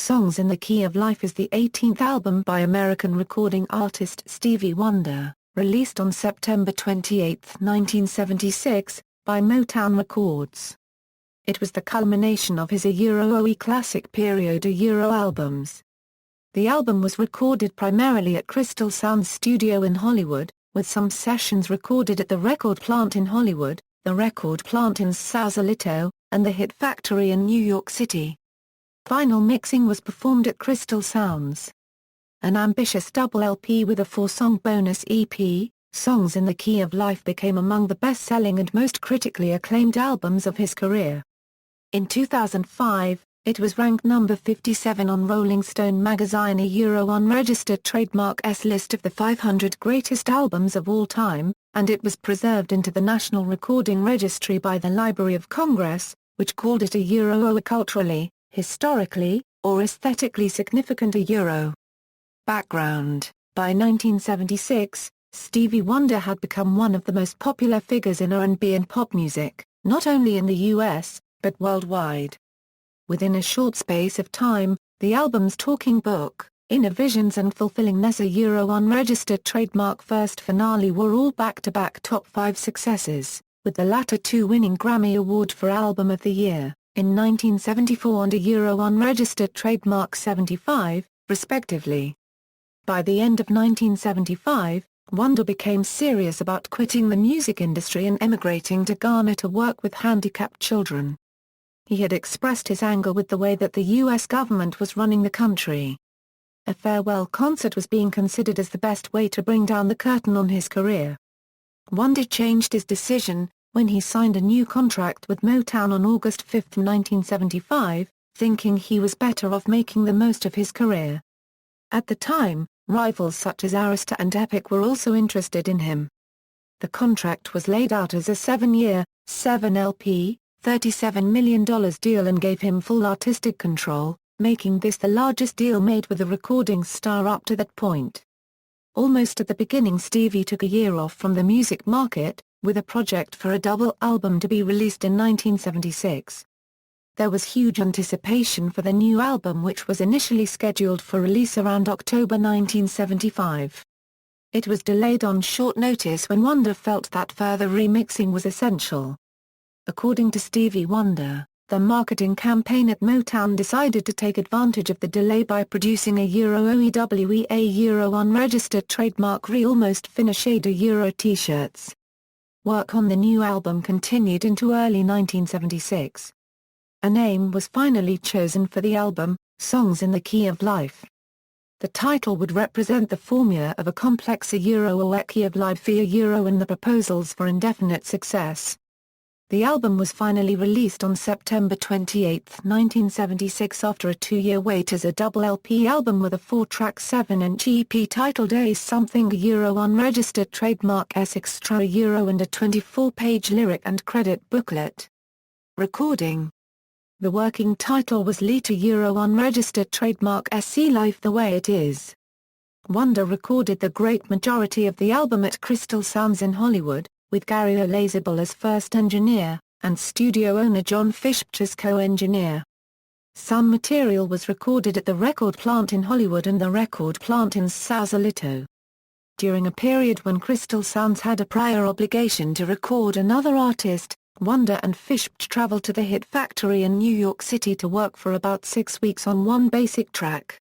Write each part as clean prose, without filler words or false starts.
Songs in the Key of Life is the 18th album by American recording artist Stevie Wonder, released on September 28, 1976, by Motown Records. It was the culmination of his Euro classic period Euro albums. The album was recorded primarily at Crystal Sounds Studio in Hollywood, with some sessions recorded at the Record Plant in Hollywood, the Record Plant in Sausalito, and the Hit Factory in New York City. Final mixing was performed at Crystal Sounds. An ambitious double LP with a 4-song bonus EP, Songs in the Key of Life became among the best-selling and most critically acclaimed albums of his career. In 2005, it was ranked number 57 on Rolling Stone magazine Euro Unregistered Trademark's list of the 500 greatest albums of all time, and it was preserved into the National Recording Registry by the Library of Congress, which called it a Euro culturally, historically, or aesthetically significant Euro. Background: by 1976, Stevie Wonder had become one of the most popular figures in R&B and pop music, not only in the US, but worldwide. Within a short space of time, the album's Talking Book, Inner Visions and Fulfilling Nessa Euro Unregistered Trademark First Finale were all back-to-back top 5 successes, with the latter two winning Grammy Award for Album of the Year, in 1974 and a Euro Unregistered Trademark 75, respectively. By the end of 1975, Wonder became serious about quitting the music industry and emigrating to Ghana to work with handicapped children. He had expressed his anger with the way that the U.S. government was running the country. A farewell concert was being considered as the best way to bring down the curtain on his career. Wonder changed his decision, when he signed a new contract with Motown on August 5, 1975, thinking he was better off making the most of his career. At the time, rivals such as Arista and Epic were also interested in him. The contract was laid out as a 7-year, 7-LP, $37 million deal and gave him full artistic control, making this the largest deal made with a recording star up to that point. Almost at the beginning Stevie took a year off from the music market, with a project for a double album to be released in 1976. There was huge anticipation for the new album which was initially scheduled for release around October 1975. It was delayed on short notice when Wonder felt that further remixing was essential. According to Stevie Wonder, the marketing campaign at Motown decided to take advantage of the delay by producing a Euro OEWEA Euro Unregistered Trademark almost finished Euro t-shirts. Work on the new album continued into early 1976. A name was finally chosen for the album, Songs in the Key of Life. The title would represent the formula of a complex Euro or key of life via Euro and the proposals for indefinite success. The album was finally released on September 28, 1976 after a 2-year wait as a double LP album with a 4-track 7-inch EP titled Ace Something Euro Unregistered Trademark S Extra Euro and a 24-page lyric and credit booklet. Recording. The working title was Lita Euro Unregistered Trademark SC Life the Way It Is. Wonder recorded the great majority of the album at Crystal Sounds in Hollywood, with Gary Olazabal as first engineer, and studio owner John Fishbach as co-engineer. Some material was recorded at the Record Plant in Hollywood and the Record Plant in Sausalito. During a period when Crystal Sounds had a prior obligation to record another artist, Wonder and Fishbach traveled to the Hit Factory in New York City to work for about 6 weeks on one basic track.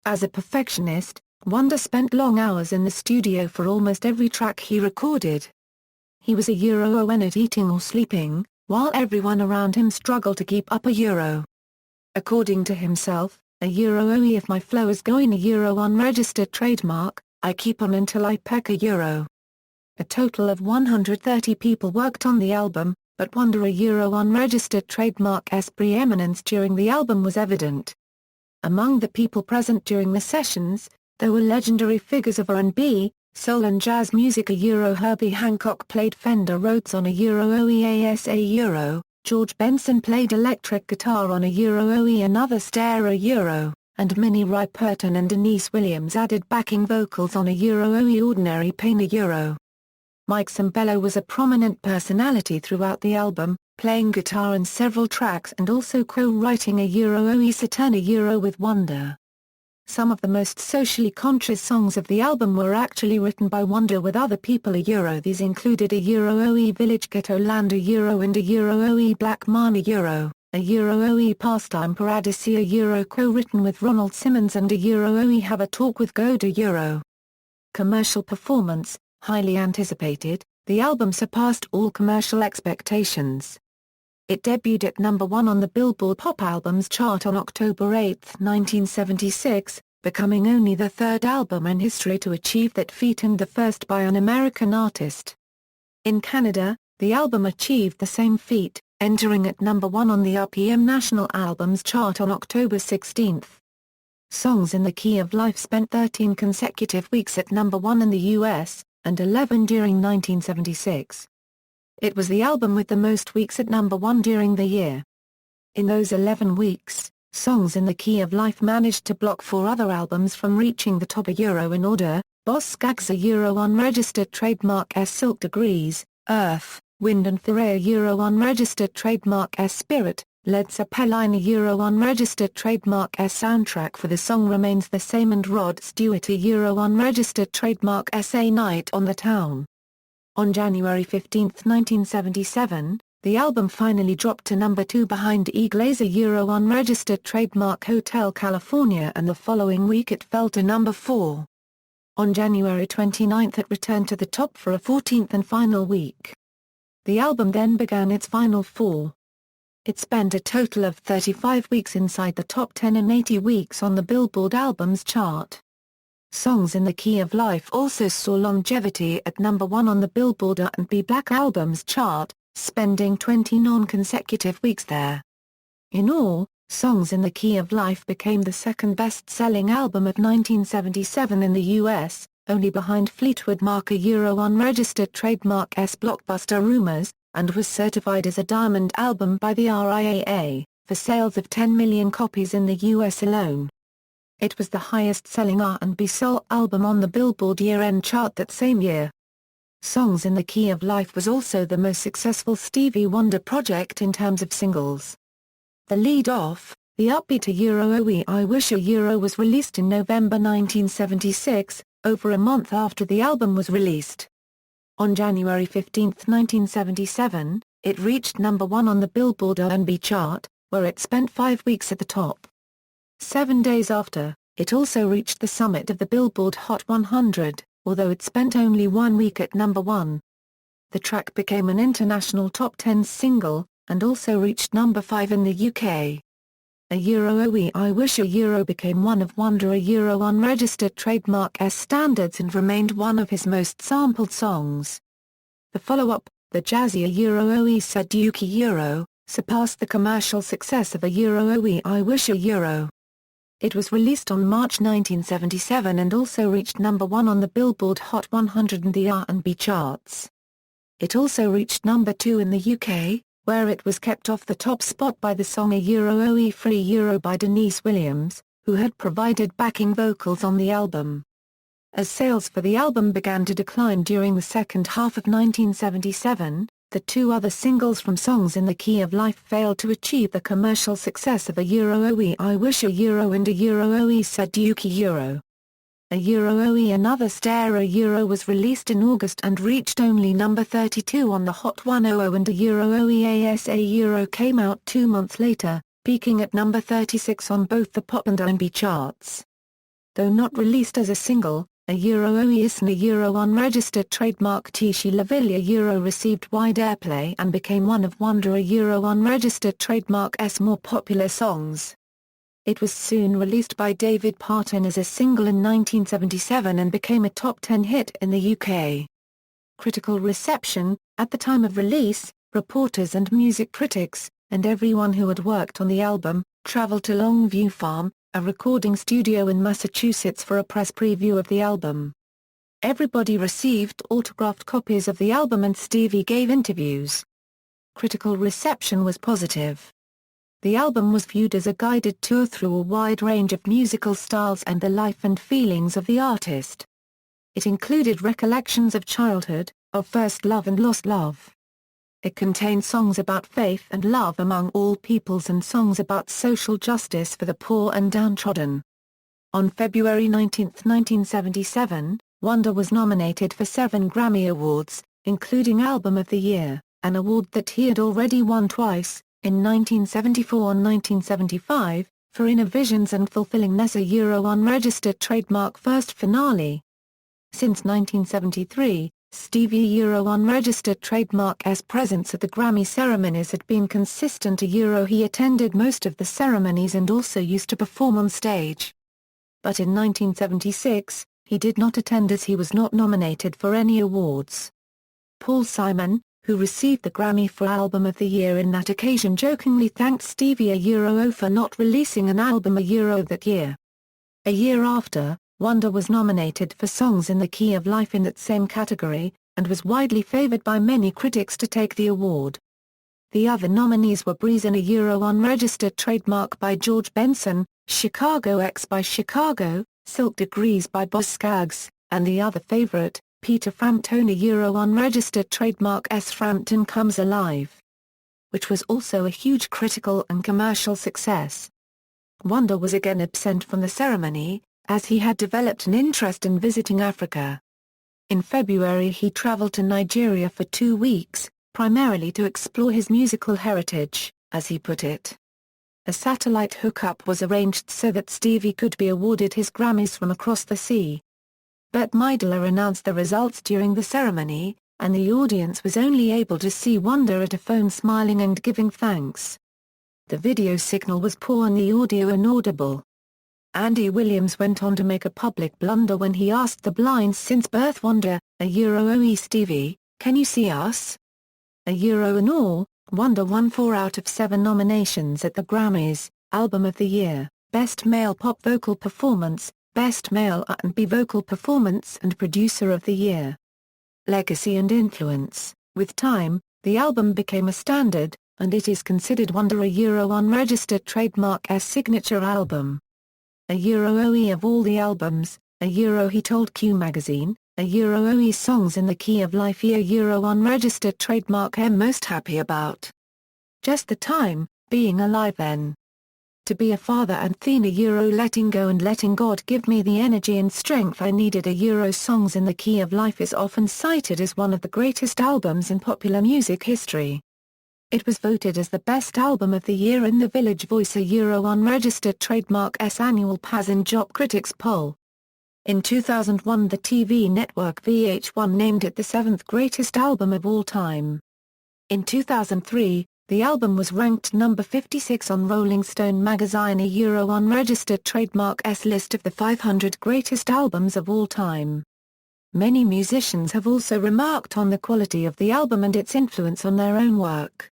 As a perfectionist, Wonder spent long hours in the studio for almost every track he recorded. He was a Euro when not eating or sleeping, while everyone around him struggled to keep up a Euro. According to himself, a Euro if my flow is going a Euro Unregistered Trademark, I keep on until I peck a Euro. A total of 130 people worked on the album, but Wonder a Euro Unregistered Trademark's preeminence during the album was evident. Among the people present during the sessions, there were legendary figures of R&B, soul and jazz music. A Euro Herbie Hancock played Fender Rhodes on a Euro OEAS Euro, George Benson played electric guitar on a Euro OE another stereo Euro, and Minnie Riperton and Denise Williams added backing vocals on a Euro OE Ordinary Pain a Euro. Mike Sembello was a prominent personality throughout the album, playing guitar in several tracks and also co-writing a Oe Saturn with Wonder. Some of the most socially conscious songs of the album were actually written by Wonder with other people. These included a Oe Village Ghetto Land and a Oe Black Mani a Oe Pastime Paradise co-written with Ronald Simmons and a Oe Have a Talk with Goda Commercial performance, highly anticipated, the album surpassed all commercial expectations. It debuted at number 1 on the Billboard Pop Albums chart on October 8, 1976, becoming only the third album in history to achieve that feat and the first by an American artist. In Canada, the album achieved the same feat, entering at number 1 on the RPM National Albums chart on October 16. Songs in the Key of Life spent 13 consecutive weeks at number 1 in the U.S., and 11 during 1976. It was the album with the most weeks at number 1 during the year. In those 11 weeks, Songs in the Key of Life managed to block 4 other albums from reaching the top in order: Boss Skaggs unregistered trademark Silk Degrees, Earth, Wind and Fire unregistered trademark Spirit, Led Zeppelin unregistered trademark Soundtrack for the Song Remains the Same and Rod Stewart unregistered trademark A Night on the Town. On January 15, 1977, the album finally dropped to number 2 behind Eagles unregistered trademark Hotel California, and the following week it fell to number 4. On January 29 it returned to the top for a 14th and final week. The album then began its final fall. It spent a total of 35 weeks inside the top 10 and 80 weeks on the Billboard Albums chart. Songs in the Key of Life also saw longevity at number 1 on the Billboard R&B Black Albums chart, spending 20 non-consecutive weeks there. In all, Songs in the Key of Life became the second best-selling album of 1977 in the U.S., only behind Fleetwood Mac unregistered trademark Blockbuster Rumors, and was certified as a diamond album by the RIAA, for sales of 10 million copies in the U.S. alone. It was the highest-selling R&B soul album on the Billboard year-end chart that same year. Songs in the Key of Life was also the most successful Stevie Wonder project in terms of singles. The lead-off, the upbeat Oe I Wish was released in November 1976, over a month after the album was released. On January 15, 1977, it reached number 1 on the Billboard R&B chart, where it spent 5 weeks at the top. 7 days after, it also reached the summit of the Billboard Hot 100, although it spent only 1 week at number 1. The track became an international top 10 single, and also reached number 5 in the UK. Oe I Wish became one of Wonder unregistered trademark standards and remained one of his most sampled songs. The follow-up, the jazzy Oe Saduki surpassed the commercial success of Oe I Wish It was released on March 1977 and also reached number 1 on the Billboard Hot 100 and the R&B charts. It also reached number 2 in the UK, where it was kept off the top spot by the song Oe Free by Denise Williams, who had provided backing vocals on the album. As sales for the album began to decline during the second half of 1977, the 2 other singles from Songs in the Key of Life failed to achieve the commercial success of Oe I Wish and Oe Saduki Oe Another Stare was released in August and reached only number 32 on the Hot 100, and Oe Asa came out 2 months later, peaking at number 36 on both the pop and R&B charts. Though not released as a single, Oe Isna unregistered trademark Tishi La Villa received wide airplay and became one of Wonder unregistered trademark's more popular songs. It was soon released by David Parton as a single in 1977 and became a top 10 hit in the UK. Critical reception: at the time of release, reporters and music critics, and everyone who had worked on the album, traveled to Longview Farm, a recording studio in Massachusetts, for a press preview of the album. Everybody received autographed copies of the album and Stevie gave interviews. Critical reception was positive. The album was viewed as a guided tour through a wide range of musical styles and the life and feelings of the artist. It included recollections of childhood, of first love and lost love. It contained songs about faith and love among all peoples and songs about social justice for the poor and downtrodden. On February 19, 1977, Wonder was nominated for 7 Grammy Awards, including Album of the Year, an award that he had already won twice, in 1974 and 1975, for Innovisions and Fulfillingness, a Euro unregistered trademark first finale. Since 1973, Stevie Euro unregistered trademark's presence at the Grammy ceremonies had been consistent. He attended most of the ceremonies and also used to perform on stage. But in 1976, he did not attend as he was not nominated for any awards. Paul Simon, who received the Grammy for Album of the Year in that occasion, jokingly thanked Stevie for not releasing an album that year. A year after, Wonder was nominated for Songs in the Key of Life in that same category, and was widely favored by many critics to take the award. The other nominees were Breeze and a Euro unregistered trademark by George Benson, Chicago X by Chicago, Silk Degrees by Boz Scaggs, and the other favorite, Peter Frampton, a Euro unregistered trademark S. Frampton Comes Alive, which was also a huge critical and commercial success. Wonder was again absent from the ceremony, as he had developed an interest in visiting Africa. In February he traveled to Nigeria for 2 weeks, primarily to explore his musical heritage, as he put it. A satellite hookup was arranged so that Stevie could be awarded his Grammys from across the sea. Bette Midler announced the results during the ceremony, and the audience was only able to see Wonder at a phone smiling and giving thanks. The video signal was poor and the audio inaudible. Andy Williams went on to make a public blunder when he asked the blind since birth Wonder, a Euro "Oe Stevie, can you see us?" A Euro in all, Wonder won 4 out of 7 nominations at the Grammys: Album of the Year, Best Male Pop Vocal Performance, Best Male R&B Vocal Performance and Producer of the Year. Legacy and influence: with time, the album became a standard, and it is considered Wonder a Euro unregistered trademark's signature album. A Euro "Oe of all the albums, a Euro he told Q magazine, a Euro "Oe songs in the key of life, a Euro unregistered trademark I'm most happy about. Just the time, being alive then. To be a father and then a Euro letting go and letting God give me the energy and strength I needed. A Euro songs in the key of life is often cited as one of the greatest albums in popular music history. It was voted as the best album of the year in the Village Voice, a Euro unregistered trademark's annual Paz and Job Critics poll. In 2001 the TV network VH1 named it the 7th greatest album of all time. In 2003, the album was ranked number 56 on Rolling Stone magazine, a Euro unregistered trademark's list of the 500 greatest albums of all time. Many musicians have also remarked on the quality of the album and its influence on their own work.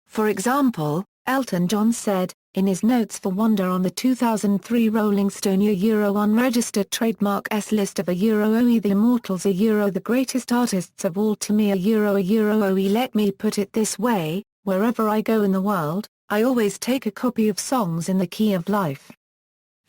For example, Elton John said, in his notes for Wonder on the 2003 Rolling Stone a Euro unregistered trademark's list of a Euro "Oe the Immortals, a Euro the greatest artists of all to me, a Euro "Oe let me put it this way, wherever I go in the world, I always take a copy of Songs in the Key of Life.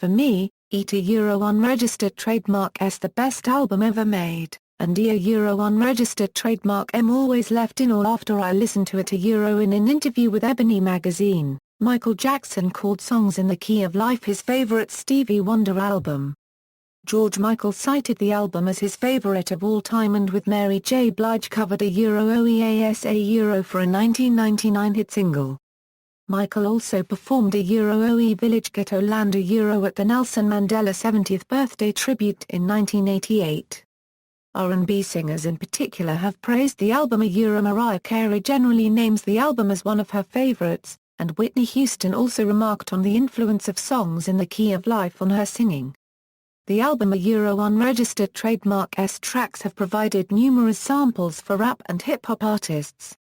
For me, a Euro unregistered trademark's the best album ever made. And a Euro unregistered trademark I'm always left in awe after I listen to it. A Euro in an interview with Ebony magazine, Michael Jackson called Songs in the Key of Life his favorite Stevie Wonder album. George Michael cited the album as his favorite of all time, and with Mary J. Blige covered a Euro "Oeas a Euro" for a 1999 hit single. Michael also performed a Euro "Oe Village Ghetto Land, a Euro at the Nelson Mandela 70th birthday tribute in 1988. R&B singers in particular have praised the album a Euro. Mariah Carey generally names the album as one of her favorites, and Whitney Houston also remarked on the influence of Songs in the Key of Life on her singing. The album a Euro unregistered trademark's tracks have provided numerous samples for rap and hip-hop artists.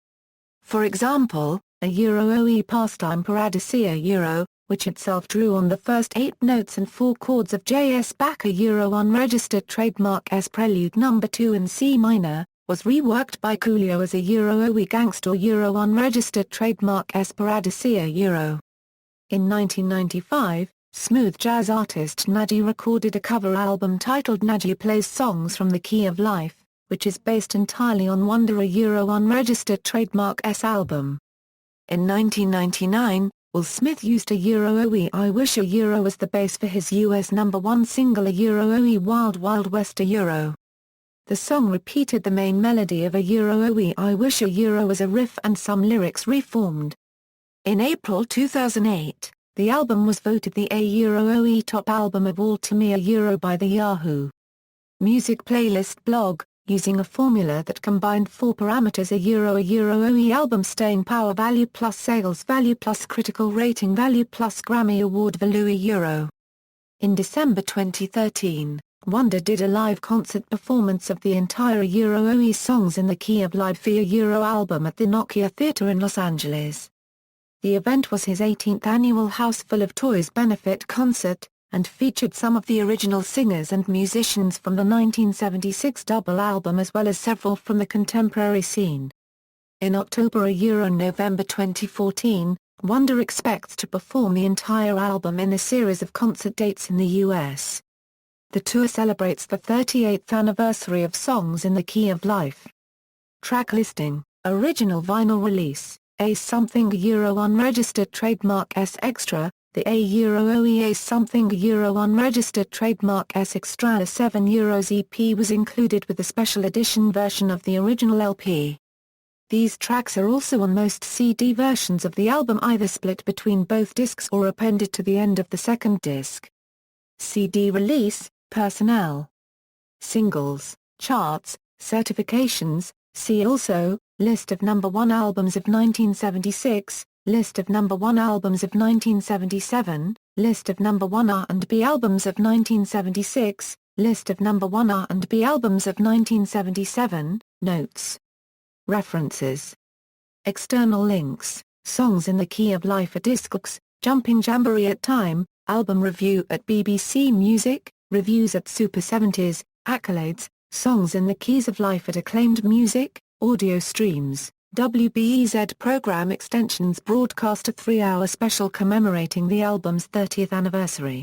For example, a Euro "Oe Pastime Paradisia Euro, which itself drew on the first 8 notes and 4 chords of J.S. Bach, a Euro unregistered trademark's Prelude No. 2 in C minor, was reworked by Coolio as a Euro "Oe Gangsta", Euro unregistered trademark's Paradisia Euro. In 1995, smooth jazz artist Nadji recorded a cover album titled Nadji Plays Songs from the Key of Life, which is based entirely on Wonder a Euro unregistered trademark S album. In 1999, Will Smith used a Euro OE I Wish a Euro as the base for his US #1 single a Euro OE Wild Wild West a Euro. The song repeated the main melody of a Euro OE I Wish a Euro as a riff and some lyrics reformed. In April 2008, the album was voted the A Euro OE Top Album of All to Me a Euro by the Yahoo! Music playlist blog, using a formula that combined four parameters a Euro OE album staying power value plus sales value plus critical rating value plus Grammy Award value a Euro. In December 2013, Wonder did a live concert performance of the entire Euro OE songs in the key of live for a Euro album at the Nokia Theatre in Los Angeles. The event was his 18th annual House Full of Toys benefit concert, and featured some of the original singers and musicians from the 1976 double album as well as several from the contemporary scene. In October November 2014, Wonder expects to perform the entire album in a series of concert dates in the US. The tour celebrates the 38th anniversary of Songs in the Key of Life. Track listing, original vinyl release, A Something Euro unregistered trademark S Extra, the A Euro OE Something Euro unregistered trademark S Extra a €7 EP was included with the special edition version of the original LP. These tracks are also on most CD versions of the album, either split between both discs or appended to the end of the second disc. CD release, personnel. Singles, charts, certifications, see also, list of #1 albums of 1976, list of #1 albums of 1977, list of #1 R&B albums of 1976, list of #1 R&B albums of 1977, notes. References. External links, Songs in the Key of Life at Discogs, Jumping Jamboree at Time, album review at BBC Music, reviews at Super 70s, accolades, Songs in the Keys of Life at Acclaimed Music, audio streams. WBEZ program extensions broadcast a 3-hour special commemorating the album's 30th anniversary.